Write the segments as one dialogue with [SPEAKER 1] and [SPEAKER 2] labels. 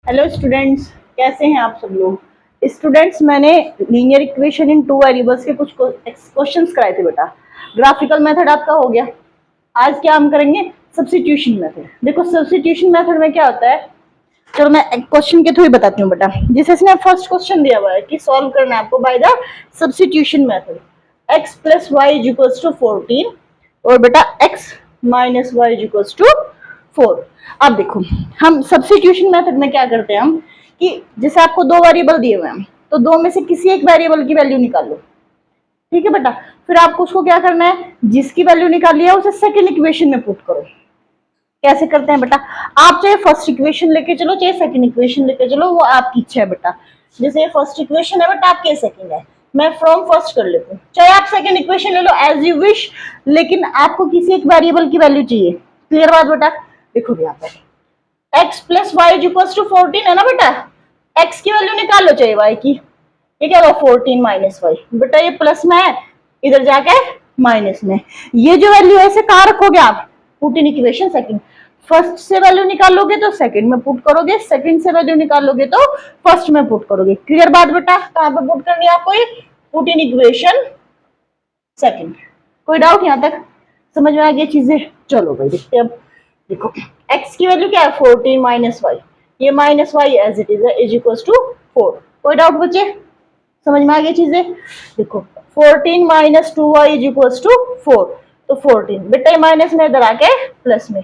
[SPEAKER 1] Hello students, कैसे हैं आप सब लोग। स्टूडेंट्स, मैंने linear equation in two variables के कुछ क्वेश्चंस कराए थे बेटा। ग्राफिकल मेथड आपका हो गया। आज क्या हम करेंगे, सब्स्टिट्यूशन मेथड। देखो सब्स्टिट्यूशन मेथड में क्या होता है, चलो मैं एक क्वेश्चन के थ्रू ही बताती हूँ बेटा। जिसे इसने फर्स्ट क्वेश्चन दिया हुआ है कि सॉल्व करना है आपको by the substitution method. x plus y is equals to 14 और बेटा x minus y is equals to 4। अब देखो हम सब्स्टिट्यूशन मेथड में क्या करते हैं हम कि जैसे आपको दो वेरिएबल दिए हुए हैं तो दो में से किसी एक वेरिएबल की वैल्यू निकाल लो। ठीक है बेटा, फिर आपको उसको क्या करना है, जिसकी वैल्यू निकाली है उसे सेकंड इक्वेशन में पुट करो। कैसे करते हैं बेटा, आप चाहे फर्स्ट इक्वेशन लेके चलो चाहे सेकंड इक्वेशन लेके चलो, वो आपकी इच्छा है बेटा। जैसे फर्स्ट इक्वेशन है बेटा, आपके सेकंड है, मैं फ्रॉम फर्स्ट कर लेती हूँ। चाहे आप सेकंड इक्वेशन ले लो एज यू विश, लेकिन आपको किसी एक वेरिएबल की वैल्यू चाहिए। क्लियर बात बेटा। देखो यहाँ पे x plus y is equal to 14 है ना बेटा, x की वैल्यू निकाल लो चाहे y की। ये क्या होगा 14 माइनस वाई, बेटा ये प्लस में है इधर जाके माइनस में। ये जो वैल्यू है इसे कहाँ रखोगे आप, put in equation second. First से वैल्यू निकालोगे तो सेकंड में पुट करोगे, सेकंड से वैल्यू निकालोगे तो फर्स्ट में पुट करोगे। क्लियर बात बेटा, कहाँ पे पुट करनी है आपको, ये पुट इन इक्वेशन सेकंड। कोई डाउट यहाँ तक, समझ में आ गई चीजें। चलो भाई देखते हैं अब। देखो x की वैल्यू क्या है 14 माइनस वाई, ये minus y as it is है इज इक्वल टू 4। कोई डाउट बच्चे, समझ में आ गई चीजें। देखो 14 minus 2y is equal to 4, तो 14 बेटा ये माइनस में इधर आके प्लस में,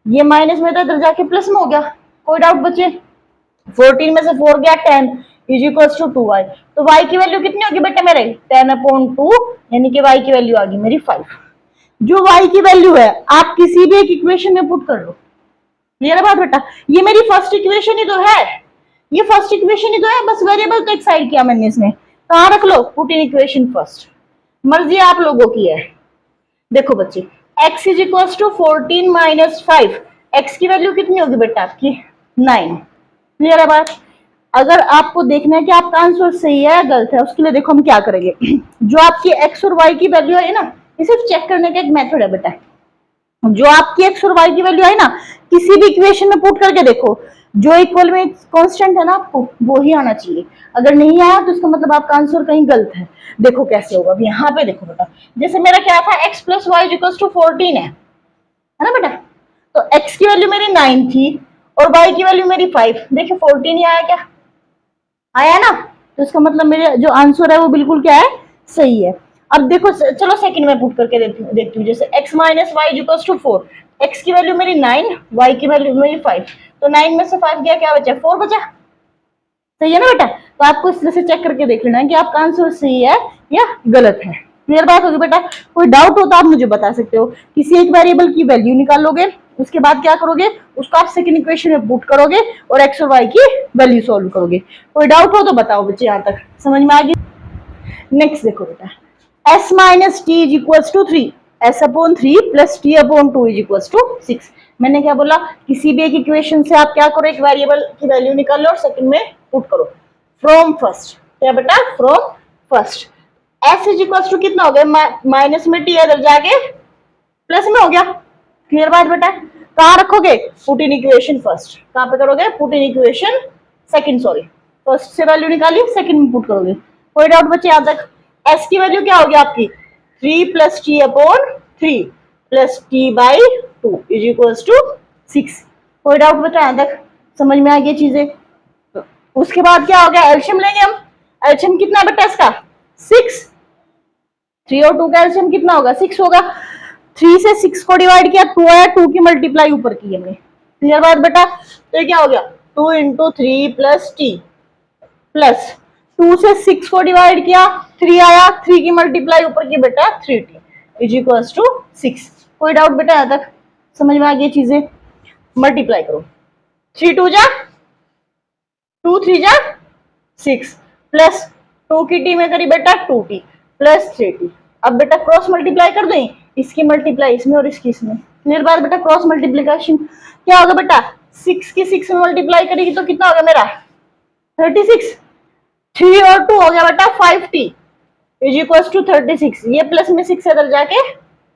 [SPEAKER 1] ये माइनस में इधर जाके प्लस में हो गया। कोई डाउट बच्चे, 14 में से 4 गया 10 इज इक्वल टू 2y, तो y की वैल्यू कितनी होगी बेटा मेरे 10/2, यानी कि y की वैल्यू आ गई मेरी 5। जो y की वैल्यू है आप किसी भी एक इक्वेशन में पुट कर लो। क्लियर बात बेटा, ये मेरी फर्स्ट इक्वेशन ही तो है, ये फर्स्ट इक्वेशन ही तो है, बस वेरिएबल तो एक साइड किया मैंने इसमें। कहाँ रख लो, पुट इन इक्वेशन फर्स्ट, मर्जी आप लोगों की है। देखो बच्चे x is equal to 14 minus 5, x की वैल्यू कितनी होगी बेटा आपकी 9। क्लियर है बात। अगर आपको देखना है कि आपका आंसर सही है या गलत है, उसके लिए देखो हम क्या करेंगे। जो आपकी x और y की वैल्यू है ना, ये सिर्फ चेक करने का एक मेथड है बेटा। जो आपकी x और y की वैल्यू है ना, किसी भी इक्वेशन में पुट करके देखो, जो इक्वल में कांस्टेंट है ना आपको वो ही आना चाहिए। अगर नहीं आया तो इसका मतलब आपका आंसर कहीं गलत है। देखो कैसे होगा, अब यहाँ पे देखो बेटा, जैसे मेरा क्या था x plus y equal to 14 है ना बेटा, तो x की वैल्यू मेरी 9 थी और y की वैल्यू मेरी 5। देखिए 14 ही आया, क्या आया ना, तो इसका मतलब मेरे जो आंसर है वो बिल्कुल क्या है, सही है। अब देखो चलो सेकंड में पुट करके देखती हूँ। जैसे x minus y equal to 4, x की वैल्यू मेरी 9, y की वैल्यू मेरी 5, तो 9 में से 5 गया, क्या बचा 4 बचा। सही है ना बेटा, तो आपको इस तरह से चेक करके देख लेना है कि आपका आंसर सही है या गलत है। क्लियर बात होगी बेटा। कोई डाउट हो तो आप मुझे बता सकते हो। किसी एक वेरिएबल की वैल्यू निकालोगे, उसके बाद क्या करोगे, उसको आप सेकंड इक्वेशन में पुट करोगे और x और y की वैल्यू सॉल्व करोगे। कोई डाउट हो तो बताओ बच्चे, यहाँ तक समझ में आ गई। नेक्स्ट देखो बेटा, s minus t is equal to 3, s/3 plus t/2 is equal to 6। मैंने क्या बोला, किसी भी एक इक्वेशन से आप क्या करो, एक वेरिएबल की वैल्यू निकालो और सेकंड में पुट करो फ्रॉम फर्स्ट। क्या बेटा, from first. s is equal to कितना हो गया, माइनस में t इधर जाके प्लस में हो गया। क्लियर बात बेटा, कहाँ रखोगे, पुट इन इक्वेशन फर्स्ट। कहाँ पे करोगे, put in equation second, sorry first से वैल्यू निकाली सेकंड में पुट करोगे। कोई डाउट बच्चे यहाँ तक। s की वैल्यू क्या होगी आपकी 3 plus t/3 plus t/2 is equal to 6। कोई डाउट बच्चा यहाँ तक, समझ में आ गई चीजें। तो उसके बाद क्या हो गया, एल्शियम लेंगे हम। एल्शियम कितना बेटा इसका 6, 3 और 2 का एल्शियम कितना होगा 6 होगा। 3 से 6 को डिवाइड किया 2 आया, 2 की मल्टीप्लाई ऊपर की हमने। क्लियर बात बेटा, तो ये क्या हो गया 2 इंटू 3 प्लस टी, प्लस 2 से 6 को डिवाइड किया 3 आया, 3 की मल्टीप्लाई ऊपर की बेटा 3t इज इक्वल टू 6। कोई डाउट बेटा यहाँ तक, समझ में आ गई चीजें। मल्टीप्लाई करो, 3 2 जा 2 3 जा 6 प्लस 2 की टी में करी बेटा 2t प्लस 3t। अब बेटा क्रॉस मल्टीप्लाई कर दें, इसकी मल्टीप्लाई इसमें और इसकी इसमें। क्लियर बात बेटा, क्रॉस मल्टीप्लिकेशन क्या होगा बेटा, 6 की 6 में मल्टीप्लाई करेगी तो कितना होगा मेरा 36, 3 और 2 हो गया बेटा 5t इज इक्वल टू 36। ये प्लस में 6 इधर जाके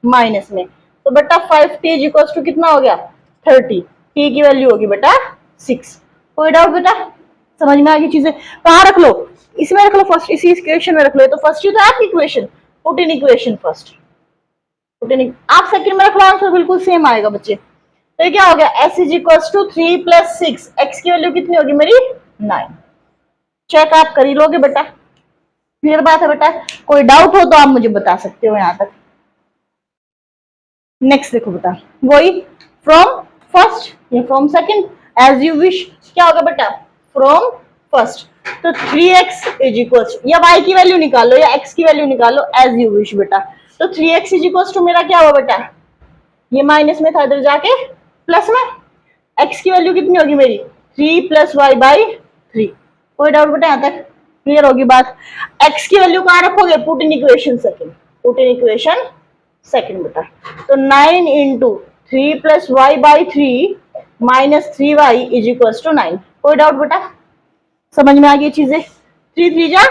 [SPEAKER 1] माइनस में, तो बेटा 5t इज इक्वल टू कितना हो गया 30। t की वैल्यू होगी बेटा 6। कोई डाउट बेटा? समझ में आ गई चीजें? कहाँ रख लो? इसमें रख लो फर्स्ट, इसी इक्वेशन में रख लो। ये तो फर्स्ट ही तो है आपकी equation, put in equation first, put in. आप सेकंड में रख लो, आंसर बिल्कुल सेम आएगा बच्चे। तो ये क्या हो गया, s is equal to 3 plus 6, x की वैल्यू कितनी होगी मेरी 9। चेक आप कर ही लोगे बेटा, क्लियर बात है बेटा? कोई डाउट हो तो आप मुझे बता सकते हो यहाँ तक। नेक्स्ट देखो बेटा, वही फ्रॉम फर्स्ट या from second, as you wish. क्या होगा बेटा, फ्रॉम फर्स्ट। तो 3x इज इक्वल टू, या y की वैल्यू निकालो या x की वैल्यू निकालो, एज यू विश बेटा। तो 3x इज इक्वल टू मेरा क्या हुआ बेटा, ये माइनस में था, इधर जाके प्लस में। x की वैल्यू कितनी होगी मेरी 3 प्लस वाई बाई 3। कोई डाउट बेटा यहाँ तक? क्लियर होगी बात? x की वैल्यू कहाँ रखोगे, put in equation second, put in equation second बेटा। तो 9 into 3 plus y by 3 minus 3y is equal to 9। कोई डाउट बेटा? समझ में आ गई चीजें? 3 3 जा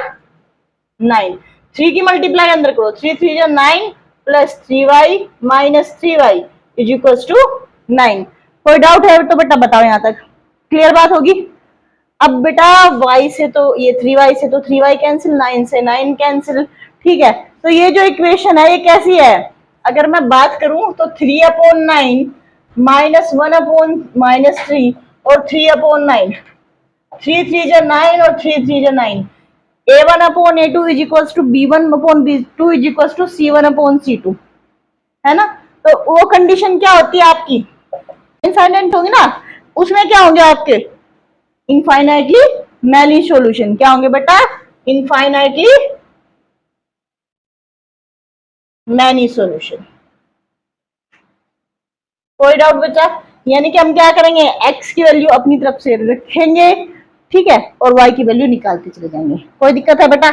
[SPEAKER 1] 9, 3 की मल्टीप्लाई अंदर करो, 3 3 जा 9 plus 3y minus 3y is equal to 9। कोई डाउट है तो बेटा बताओ यहाँ तक, क्लियर बात होगी? अब बेटा y से तो ये 3y से तो 3y कैंसिल, 9 से 9 कैंसिल, ठीक है। तो ये जो इक्वेशन है ये कैसी है, अगर मैं बात करूं तो 3/9 माइनस 1/-3 और 3/9, 3 3 जा 9 और 3 3 जा 9, a1/a2 is equal to b1/b2 is equal to c1/c2, है ना? तो वो कंडीशन क्या होती है आपकी, इनफाइनाइट होगी ना, उसमें क्या होंगे आपके इनफाइनाइटली मैनी सॉल्यूशन। क्या होंगे बेटा, इनफाइनाइटली मैनी सॉल्यूशन। कोई डाउट बच्चा? यानी कि हम क्या करेंगे, x की वैल्यू अपनी तरफ से रखेंगे, ठीक है, और y की वैल्यू निकालते चले जाएंगे। कोई दिक्कत है बेटा?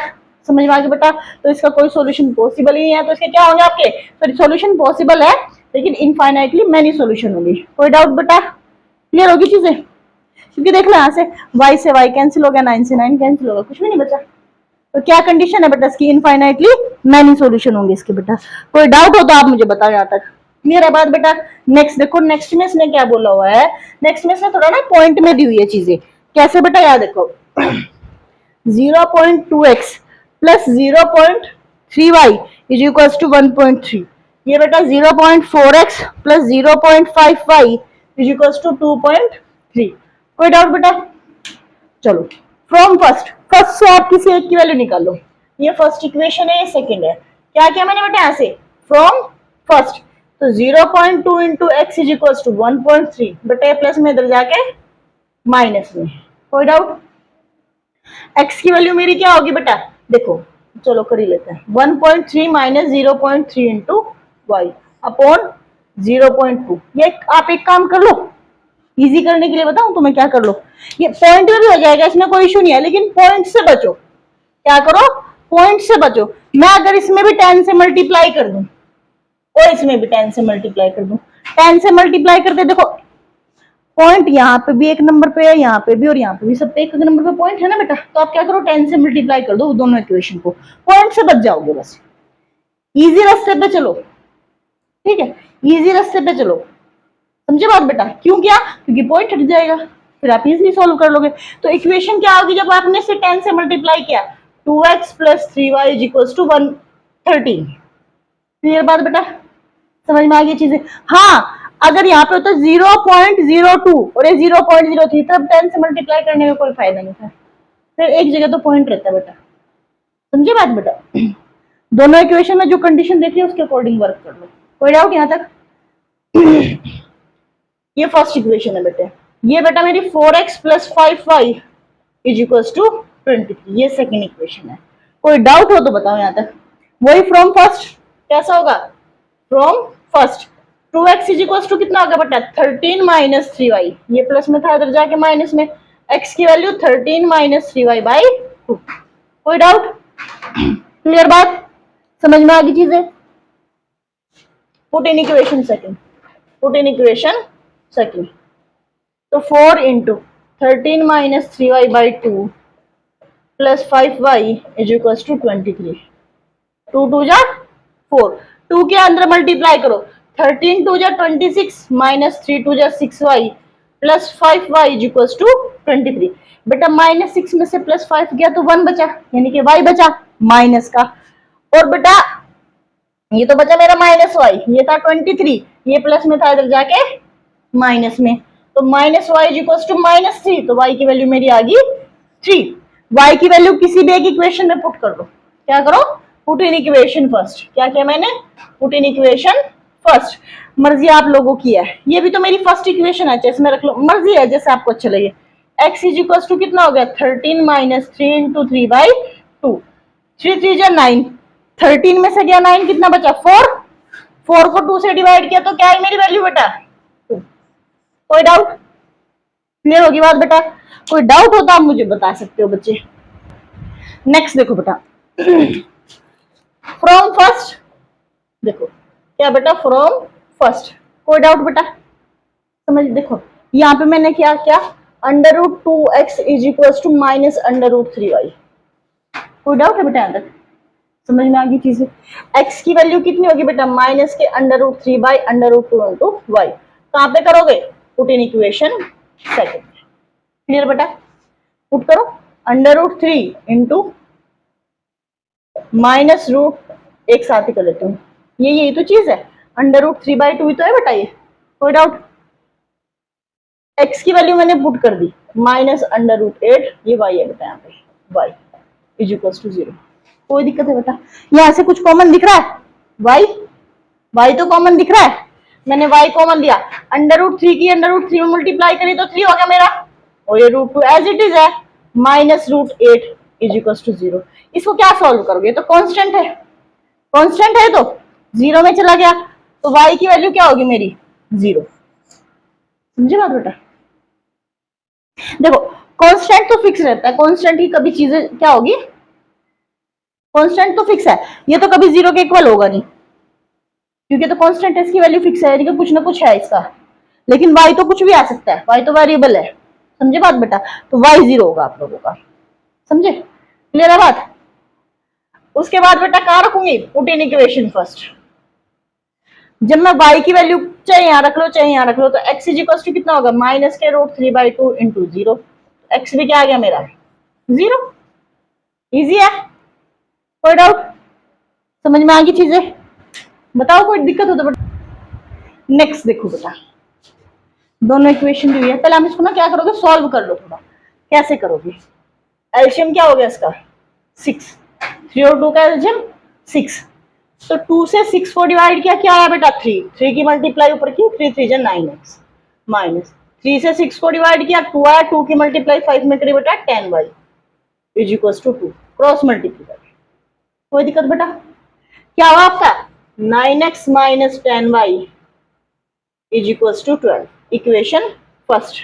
[SPEAKER 1] समझ में आ गया बेटा? तो इसका कोई सॉल्यूशन पॉसिबल ही नहीं है, तो इसके क्या होंगे आपके, सॉरी सॉल्यूशन पॉसिबल है लेकिन इनफाइनाइटली मैनी सॉल्यूशन होंगे। कोई डाउट बेटा? क्लियर होगी चीजें? क्योंकि देख लो यहाँ से y से y कैंसिल हो गया, 9 से 9 कैंसिल होगा, कुछ भी नहीं बचा। तो क्या कंडीशन है बेटा इसकी, इनफाइनाइटली मैनी सॉल्यूशन होंगे इसके बेटा। कोई डाउट हो तो आप मुझे बताओ यहाँ तक, क्लियर है बात बेटा? नेक्स्ट देखो, नेक्स्ट में इसने क्या बोला हुआ है, नेक्स्ट में इसने थोड़ा ना पॉइंट में दी हुई है चीजें, कैसे बेटा, याद देखो 0.2x plus 0.3y is equal to 1.3। ये बेटा 0.4x plus 0.5y is equal to 2.3। कोई डाउट बेटा? चलो फ्रॉम फर्स्ट, फर्स्ट से आप किसी एक की वैल्यू निकालो। ये फर्स्ट इक्वेशन है, ये सेकंड है। क्या क्या मैंने बेटा ऐसे फ्रॉम फर्स्ट, तो 0.2 into x is equal to 1.3 बेटा, प्लस में इधर जाके माइनस में। कोई डाउट? एक्स की वैल्यू मेरी क्या होगी बेटा, देखो चलो कर ही लेते हैं, 1.3 माइनस 0.3 इंटू वाई अपॉन 0.2। ये आप एक काम कर लो, इजी करने के लिए बताऊं तुम्हें क्या कर लो, ये पॉइंट में भी हो जाएगा, इसमें कोई इशू नहीं है, लेकिन पॉइंट से बचो। क्या करो, पॉइंट से बचो। मैं अगर इसमें भी 10 से मल्टीप्लाई कर दूं और इसमें भी 10 से मल्टीप्लाई कर दूं, 10 से मल्टीप्लाई करते देखो पॉइंट यहाँ पे भी एक नंबर पे है, यहाँ पे भी और यहाँ पे भी, सब पे एक नंबर पे पॉइंट है ना बेटा। तो आप क्या करो, 10 से मल्टीप्लाई कर दो दोनों इक्वेशन को, पॉइंट से बच जाओगे बस। इजी रास्ते पे चलो, ठीक है, इजी रास्ते पे चलो, समझे बात बेटा? क्यों किया, क्योंकि पॉइंट हट जाएगा, फिर आप इजीली सॉल्व कर लोगे। तो इक्वेशन क्या होगी जब आपने इसे 10 से मल्टीप्लाई किया, 2x plus 3y is equal to 113। Clear बात बेटा? समझ में आ गई चीजें? हाँ, अगर यहाँ पे होता 0.02 और ये 0.03 तब 10 से मल्टीप्लाई करने में कोई फायदा नहीं था, फिर एक जगह तो पॉइंट रहता है बेटा। समझे बात बेटा? दोनों इक्वेशन में जो कंडीशन देखी है उसके अकॉर्डिंग वर्क कर लो। कोई डाउट यहाँ तक? ये फर्स्ट इक्वेशन है बेटे, ये बेटा मेरी 4x plus 5y is equal to 23, ये सेकेंड इक्वेशन है। कोई डाउट हो तो बताओ यहाँ तक। वही फ्रॉम फर्स्ट कैसा होगा, from first 2x is equal to कितना होगा बेटा 13 माइनस 3y, ये प्लस में था इधर जाके माइनस में, x की वैल्यू 13 माइनस 3y बाई 2। कोई डाउट? क्लियर बात? समझ में आ गई चीजें? Put in equation second, put in equation second, तो 4 into 13 minus 3y by 2 plus 5y is equal to 23। 2 2 जा 4, 2 के अंदर मल्टीप्लाई करो, 13 2 जा 26 माइनस 3 2 जा 6y plus 5y is equal to 23। बेटा -6 में से +5 गया तो 1 बचा, यानी कि y बचा माइनस का। और बेटा ये तो बचा मेरा -y, ये था 23, ये प्लस में था इधर जाके माइनस में, तो -y इज इक्वल टू -3, तो y की वैल्यू मेरी आ गई 3। y की वैल्यू किसी भी एक इक्वेशन में पुट कर दो। क्या करो? Put in equation first. क्या किया मैंने? Put in equation first. मर्जी आप लोगों की है, ये भी तो मेरी फर्स्ट इक्वेशन है, इसमें रख लो, मर्जी है जैसे आपको अच्छा लगे। x इज इक्वल टू कितना हो गया? 13 - 3 इंटू 3/2, 3 3 जा 9, 13 में से गया 9, कितना बचा? 4, 4 को 2 से डिवाइड किया तो क्या है मेरी वैल्यू बेटा? 2। कोई डाउट? क्लियर होगी बात बेटा? कोई डाउट हो तो आप मुझे बता सकते हो बच्चे। नेक्स्ट देखो बेटा, फ्रॉम फर्स्ट, देखो क्या बेटा? From first. कोई डाउट बेटा? समझ, देखो यहाँ पे मैंने क्या क्या, √2x is equal to -√3y। कोई डाउट है बेटा? यहाँ तक समझ में आ गई चीजें? x की वैल्यू कितनी होगी बेटा? माइनस के √3/√2 इंटू y। कहाँ पे करोगे? Put in equation second. Clear बेटा? पुट करो, √3 इंटू -√, एक साथ ही कर लेती हूँ, ये यही तो चीज है, √3/2 ही तो है बेटा ये। कोई डाउट? x की वैल्यू मैंने पुट कर दी -√8, ये y है बेटा, यहाँ पे y इज इक्वल टू 0। कोई दिक्कत है बेटा? यहाँ से कुछ कॉमन दिख रहा है? y तो कॉमन दिख रहा है, मैंने y कॉमन लिया, √3 की √3 में मल्टीप्लाई करी तो 3 हो गया मेरा, और ये √2 एज इट इज है, -√8 इज इक्वल टू 0। इसको क्या सॉल्व करोगे? तो कांस्टेंट है, कांस्टेंट है तो 0 में चला गया, तो y की वैल्यू क्या होगी मेरी? 0। समझे बात बेटा? देखो कांस्टेंट तो फिक्स रहता है, कांस्टेंट की कभी चीजें क्या होगी? कांस्टेंट तो फिक्स है, ये तो कभी 0 के इक्वल होगा नहीं, क्योंकि तो कांस्टेंट है, इसकी वैल्यू फिक्स है, यानी कुछ ना कुछ है इसका। लेकिन y तो कुछ भी आ सकता है, y तो वेरिएबल है। समझे बात बेटा? तो y 0 होगा आप लोगों का। समझे? क्लियर है बात? उसके बाद बेटा कहाँ रखूंगी? Put in equation first. जब मैं y की वैल्यू चाहे यहाँ रख लो चाहे यहाँ रख लो, तो x इज इक्वल टू कितना होगा? -√3/2 इंटू 0। x भी क्या आ गया मेरा? 0। इजी है? कोई डाउट? समझ में आ गई चीजें? बताओ कोई दिक्कत हो तो बेटा। नेक्स्ट देखो बेटा, दोनों इक्वेशन दी हुई है, पहले हम इसको ना क्या करोगे? सॉल्व कर लो थोड़ा। कैसे करोगे? एलसीएम क्या हो गया इसका? 6। 3 और 2 का एलसीएम 6, तो 2 से 6 को डिवाइड किया, क्या आया बेटा? 3। 3 की मल्टीप्लाई ऊपर की, 3 3 जा 9x, माइनस 3 से 6 को डिवाइड किया, 2 आया, 2 की मल्टीप्लाई 5 में करी बेटा 10y is equal to 2, cross multiply. कोई दिक्कत बेटा? क्या हुआ आपका? 9x minus 10y is equal to 12, equation first.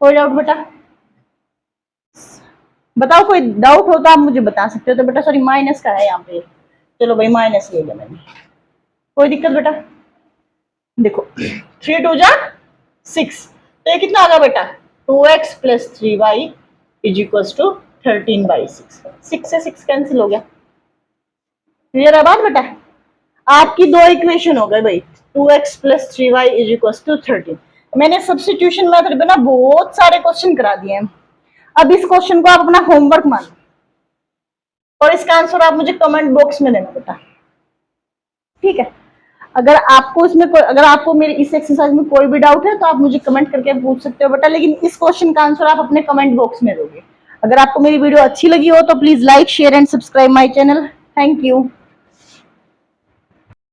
[SPEAKER 1] कोई डाउट बेटा? बताओ, कोई डाउट हो तो आप मुझे बता सकते हो। तो बेटा सॉरी माइनस का है यहाँ पे, चलो भाई माइनस ले लिया मैंने। कोई दिक्कत बेटा? देखो 3 2 जा 6, तो ये कितना आ गया बेटा? 2x plus 3y is equal to 13/6। 6 से 6 कैंसिल हो गया। क्लियर है बात बेटा? आपकी दो इक्वेशन हो गए भाई, 2x plus 3y is equal to 13। मैंने सब्स्टिट्यूशन मेथड पे ना बहुत सारे क्वेश्चन करा दिए हैं। अब इस क्वेश्चन को आप अपना होमवर्क मान लो, और इसका आंसर आप मुझे कमेंट बॉक्स में देना बेटा, ठीक है? अगर आपको इसमें अगर आपको मेरे इस एक्सरसाइज में कोई भी डाउट है तो आप मुझे कमेंट करके पूछ सकते हो बेटा, लेकिन इस क्वेश्चन का आंसर आप अपने कमेंट बॉक्स में दोगे। अगर आपको मेरी वीडियो अच्छी लगी हो तो please like share and subscribe my channel. Thank you.